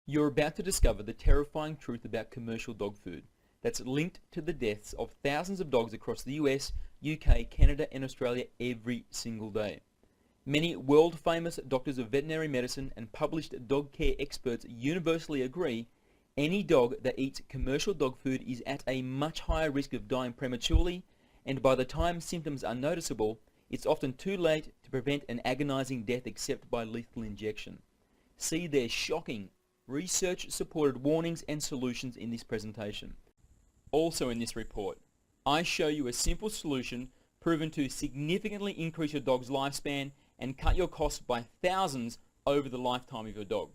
You're about to discover the terrifying truth about commercial dog food that's linked to the deaths of thousands of dogs across the US, UK, Canada and Australia every single day. Many world-famous doctors of veterinary medicine and published dog care experts universally agree any dog that eats commercial dog food is at a much higher risk of dying prematurely, and by the time symptoms are noticeable, it's often too late to prevent an agonizing death except by lethal injection. See their shocking, research-supported warnings and solutions in this presentation. Also in this report, I show you a simple solution proven to significantly increase your dog's lifespan and cut your costs by thousands over the lifetime of your dog.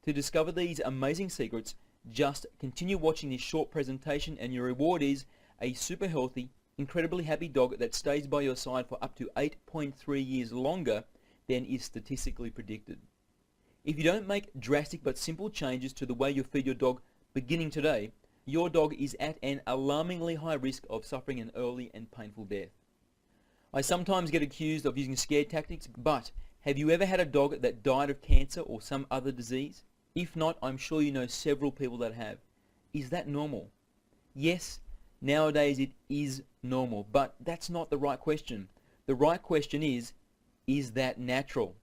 To discover these amazing secrets, just continue watching this short presentation and your reward is a super healthy, incredibly happy dog that stays by your side for up to 8.3 years longer than is statistically predicted. If you don't make drastic but simple changes to the way you feed your dog beginning today, your dog is at an alarmingly high risk of suffering an early and painful death. I sometimes get accused of using scare tactics, but have you ever had a dog that died of cancer or some other disease? If not, I'm sure you know several people that have. Is that normal? Yes, nowadays it is normal, but that's not the right question. The right question is that natural?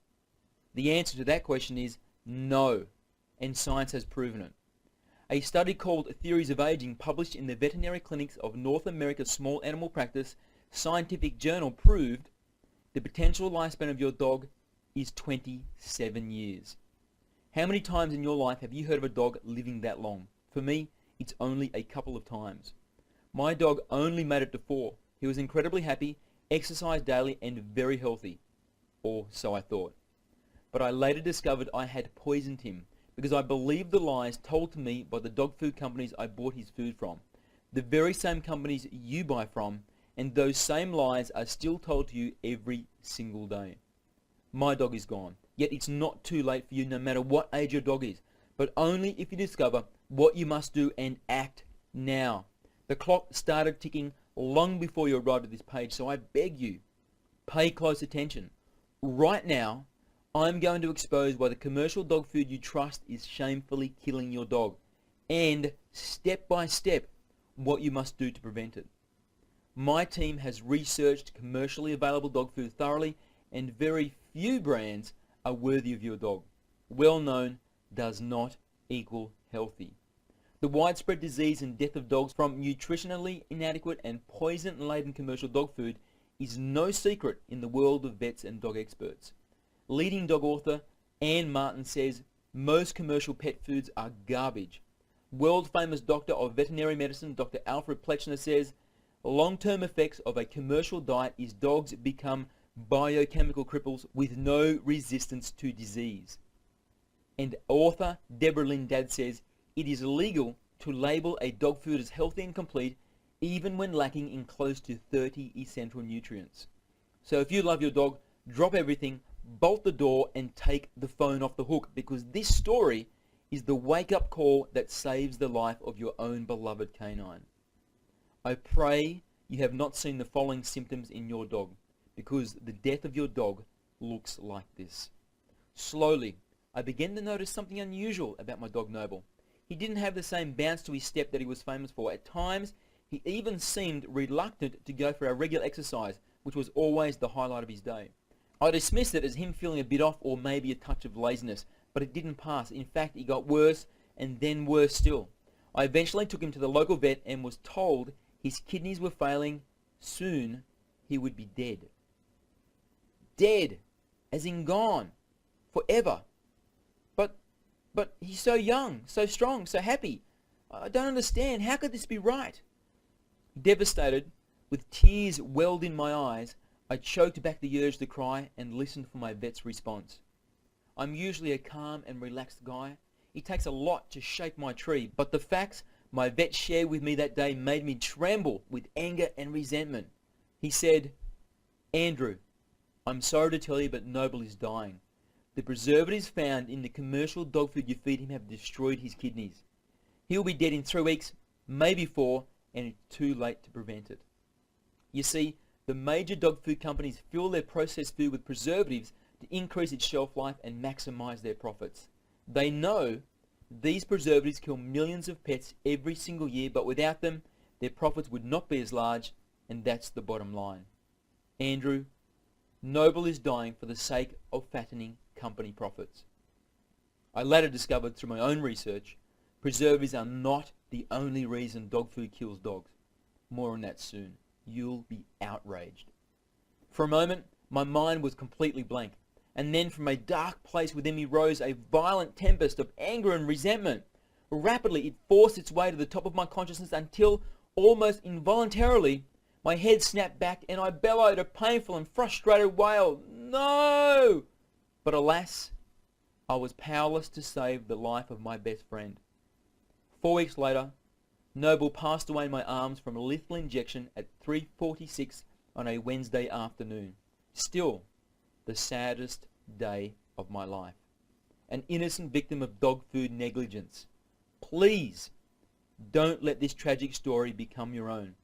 The answer to that question is no, and science has proven it. A study called Theories of Aging, published in the Veterinary Clinics of North America Small Animal Practice Scientific Journal, proved the potential lifespan of your dog is 27 years. How many times in your life have you heard of a dog living that long? For me, it's only a couple of times. My dog only made it to 4. He was incredibly happy, exercised daily, and very healthy. Or so I thought. But I later discovered I had poisoned him because I believed the lies told to me by the dog food companies I bought his food from. The very same companies you buy from, and those same lies are still told to you every single day. My dog is gone, yet it's not too late for you no matter what age your dog is, but only if you discover what you must do and act now. The clock started ticking long before you arrived at this page, so I beg you, pay close attention. Right now, I'm going to expose why the commercial dog food you trust is shamefully killing your dog, and step by step, what you must do to prevent it. My team has researched commercially available dog food thoroughly, and very few brands are worthy of your dog. Well known does not equal healthy. The widespread disease and death of dogs from nutritionally inadequate and poison-laden commercial dog food is no secret in the world of vets and dog experts. Leading dog author Anne Martin says most commercial pet foods are garbage. World-famous doctor of veterinary medicine Dr. Alfred Plechner says long-term effects of a commercial diet is dogs become biochemical cripples with no resistance to disease. And author Deborah Lynn Dadd says it is illegal to label a dog food as healthy and complete even when lacking in close to 30 essential nutrients. So if you love your dog, drop everything, bolt the door and take the phone off the hook, because this story is the wake-up call that saves the life of your own beloved canine. I pray you have not seen the following symptoms in your dog, because the death of your dog looks like this. Slowly, I began to notice something unusual about my dog Noble. He didn't have the same bounce to his step that he was famous for. At times, he even seemed reluctant to go for our regular exercise, which was always the highlight of his day. I dismissed it as him feeling a bit off or maybe a touch of laziness, but it didn't pass. In fact, it got worse and then worse still. I eventually took him to the local vet and was told his kidneys were failing. Soon, he would be dead. Dead, as in gone, forever. But he's so young, so strong, so happy. I don't understand. How could this be right? Devastated, with tears welled in my eyes, I choked back the urge to cry and listened for my vet's response. I'm usually a calm and relaxed guy. It takes a lot to shake my tree, but the facts my vet shared with me that day made me tremble with anger and resentment. He said, "Andrew, I'm sorry to tell you, but Noble is dying. The preservatives found in the commercial dog food you feed him have destroyed his kidneys. He'll be dead in 3 weeks, maybe 4, and it's too late to prevent it." You see, the major dog food companies fill their processed food with preservatives to increase its shelf life and maximize their profits. They know These preservatives kill millions of pets every single year, but without them, their profits would not be as large, and that's the bottom line. Andrew, Noble is dying for the sake of fattening company profits. I later discovered through my own research, preservatives are not the only reason dog food kills dogs. More on that soon. You'll be outraged. For a moment, my mind was completely blank, and then from a dark place within me rose a violent tempest of anger and resentment. Rapidly, it forced its way to the top of my consciousness until, almost involuntarily, my head snapped back and I bellowed a painful and frustrated wail, "No!" But alas, I was powerless to save the life of my best friend. 4 weeks later, Noble passed away in my arms from a lethal injection at 3:46 on a Wednesday afternoon. Still, the saddest day of my life. An innocent victim of dog food negligence. Please, don't let this tragic story become your own.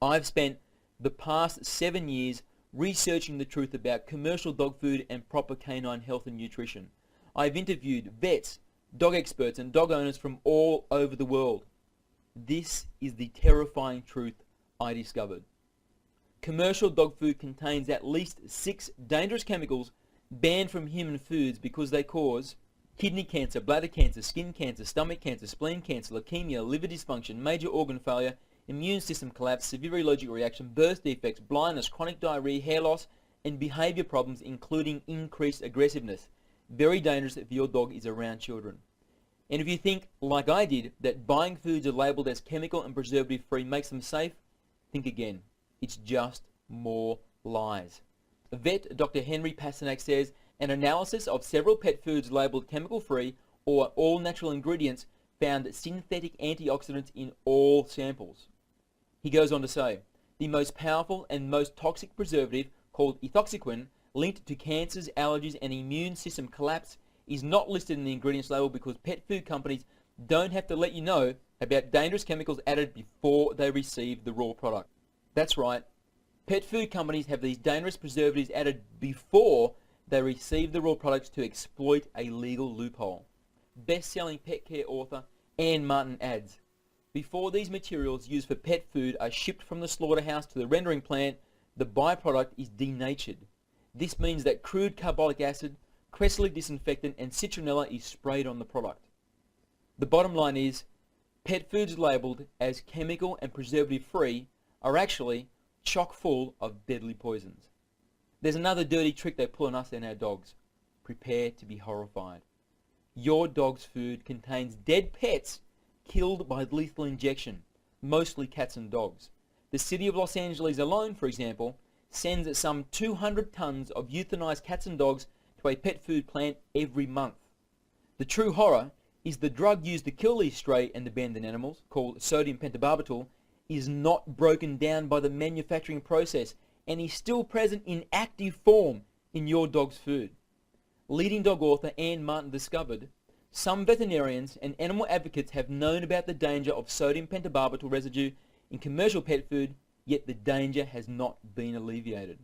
I've spent the past 7 years researching the truth about commercial dog food and proper canine health and nutrition. I've interviewed vets, dog experts, and dog owners from all over the world. This is the terrifying truth I discovered. Commercial dog food contains at least 6 dangerous chemicals banned from human foods because they cause kidney cancer, bladder cancer, skin cancer, stomach cancer, spleen cancer, leukemia, liver dysfunction, major organ failure, immune system collapse, severe allergic reaction, birth defects, blindness, chronic diarrhea, hair loss, and behavior problems including increased aggressiveness. Very dangerous if your dog is around children. And if you think, like I did, that buying foods are labelled as chemical and preservative free makes them safe, think again. It's just more lies. Vet Dr. Henry Pasternak says an analysis of several pet foods labelled chemical free or all natural ingredients found synthetic antioxidants in all samples. He goes on to say, the most powerful and most toxic preservative, called ethoxyquin, linked to cancers, allergies, and immune system collapse, is not listed in the ingredients label because pet food companies don't have to let you know about dangerous chemicals added before they receive the raw product. That's right, pet food companies have these dangerous preservatives added before they receive the raw products to exploit a legal loophole. Best-selling pet care author Anne Martin adds, before these materials used for pet food are shipped from the slaughterhouse to the rendering plant, the byproduct is denatured. This means that crude carbolic acid, Cresselia disinfectant, and citronella is sprayed on the product. The bottom line is, pet foods labelled as chemical and preservative free are actually chock full of deadly poisons. There's another dirty trick they pull on us and our dogs. Prepare to be horrified. Your dog's food contains dead pets killed by lethal injection, mostly cats and dogs. The city of Los Angeles alone, for example, sends some 200 tons of euthanized cats and dogs to a pet food plant every month. The true horror is the drug used to kill these stray and abandoned animals, called sodium pentobarbital, is not broken down by the manufacturing process and is still present in active form in your dog's food. Leading dog author Anne Martin discovered, some veterinarians and animal advocates have known about the danger of sodium pentobarbital residue in commercial pet food, yet the danger has not been alleviated.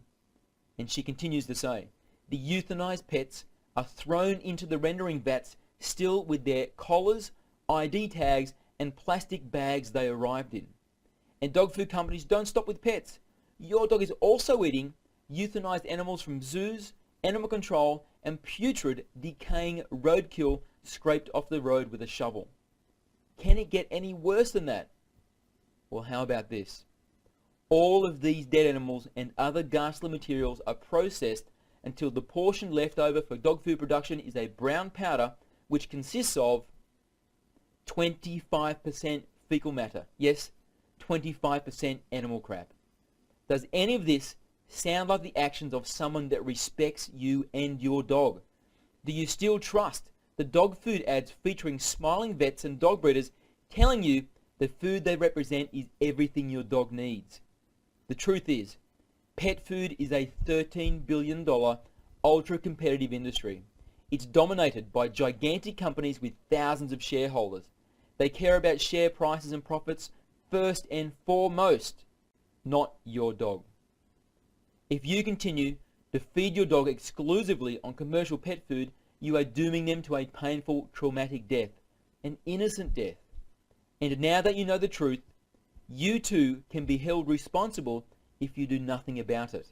And she continues to say, the euthanized pets are thrown into the rendering vats still with their collars, ID tags, and plastic bags they arrived in. And dog food companies don't stop with pets. Your dog is also eating euthanized animals from zoos, animal control, and putrid, decaying roadkill scraped off the road with a shovel. Can it get any worse than that? Well, how about this? All of these dead animals and other ghastly materials are processed until the portion left over for dog food production is a brown powder which consists of 25% fecal matter. Yes, 25% animal crap. Does any of this sound like the actions of someone that respects you and your dog? Do you still trust the dog food ads featuring smiling vets and dog breeders telling you the food they represent is everything your dog needs? The truth is, pet food is a $13 billion ultra-competitive industry. It's dominated by gigantic companies with thousands of shareholders. They care about share prices and profits first and foremost, not your dog. If you continue to feed your dog exclusively on commercial pet food, you are dooming them to a painful, traumatic death, an innocent death. And now that you know the truth, you too can be held responsible if you do nothing about it.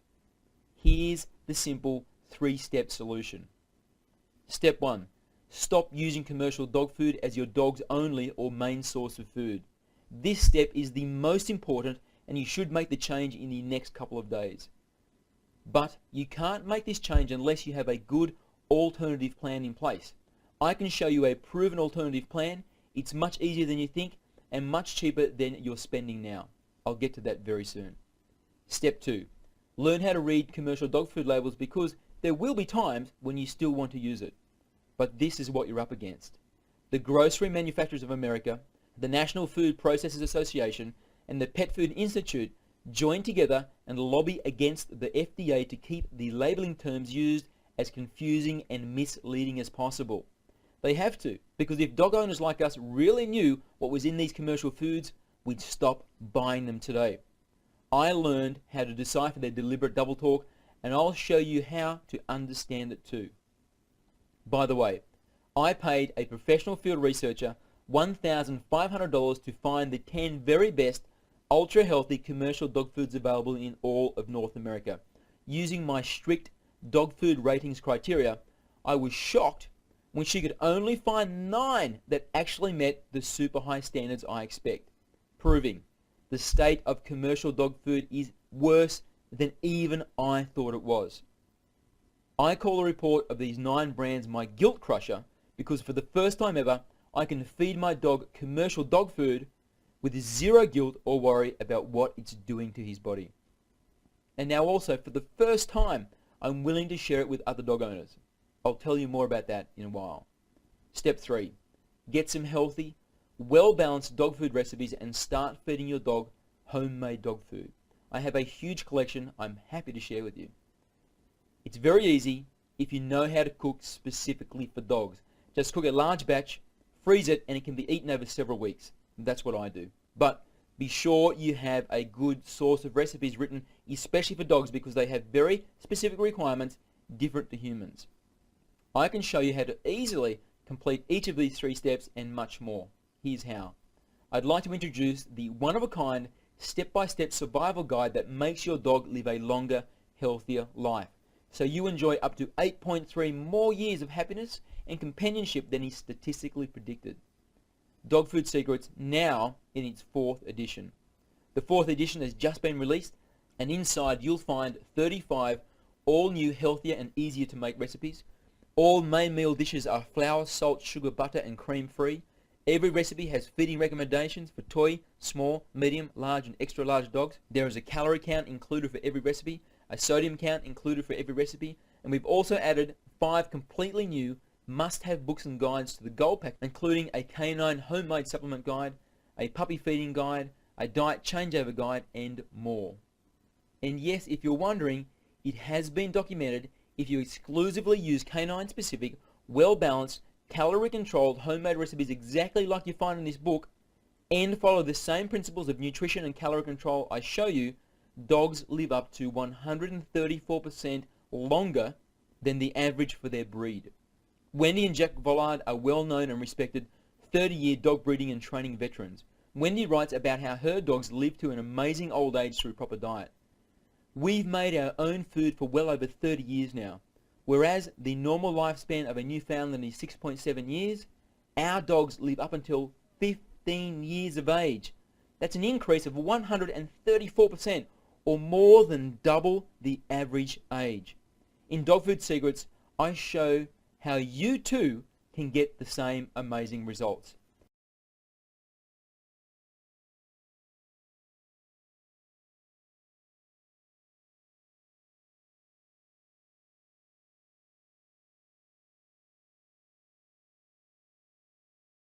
Here's the simple 3-step solution. Step 1. Stop using commercial dog food as your dog's only or main source of food. This step is the most important, and you should make the change in the next couple of days. But you can't make this change unless you have a good alternative plan in place. I can show you a proven alternative plan. It's much easier than you think and much cheaper than you're spending now. I'll get to that very soon. Step 2. Learn how to read commercial dog food labels, because there will be times when you still want to use it. But this is what you're up against. The Grocery Manufacturers of America, the National Food Processors Association, and the Pet Food Institute join together and lobby against the FDA to keep the labeling terms used as confusing and misleading as possible. They have to, because if dog owners like us really knew what was in these commercial foods, we'd stop buying them today. I learned how to decipher their deliberate double talk, and I'll show you how to understand it too. By the way, I paid a professional field researcher $1,500 to find the 10 very best ultra-healthy commercial dog foods available in all of North America. Using my strict dog food ratings criteria, I was shocked when she could only find 9 that actually met the super high standards I expect, proving the state of commercial dog food is worse than even I thought it was. I call the report of these 9 brands my guilt crusher, because for the first time ever, I can feed my dog commercial dog food with zero guilt or worry about what it's doing to his body. And now also, for the first time, I'm willing to share it with other dog owners. I'll tell you more about that in a while. Step 3. Get some healthy, well-balanced dog food recipes and start feeding your dog homemade dog food. I have a huge collection I'm happy to share with you. It's very easy if you know how to cook specifically for dogs. Just cook a large batch, freeze it, and it can be eaten over several weeks. That's what I do. But be sure you have a good source of recipes written especially for dogs, because they have very specific requirements different to humans. I can show you how to easily complete each of these 3 steps and much more. Here's how. I'd like to introduce the one-of-a-kind step-by-step survival guide that makes your dog live a longer, healthier life, so you enjoy up to 8.3 more years of happiness and companionship than is statistically predicted. Dog Food Secrets now in its 4th edition. The 4th edition has just been released, and inside you'll find 35 all-new, healthier and easier to make recipes. All main meal dishes are flour, salt, sugar, butter and cream free. Every recipe has feeding recommendations for toy, small, medium, large and extra large dogs. There is a calorie count included for every recipe, a sodium count included for every recipe, and we've also added 5 completely new must-have books and guides to the Gold Pack, including a canine homemade supplement guide, a puppy feeding guide, a diet changeover guide, and more. And yes, if you're wondering, it has been documented if you exclusively use canine-specific, well-balanced, calorie-controlled homemade recipes exactly like you find in this book, and follow the same principles of nutrition and calorie control I show you, dogs live up to 134% longer than the average for their breed. Wendy and Jack Vollard are well-known and respected 30-year dog breeding and training veterans. Wendy writes about how her dogs live to an amazing old age through proper diet. We've made our own food for well over 30 years now. Whereas the normal lifespan of a Newfoundland is 6.7 years, our dogs live up until 15 years of age. That's an increase of 134%, or more than double the average age. In Dog Food Secrets, I show how you too can get the same amazing results.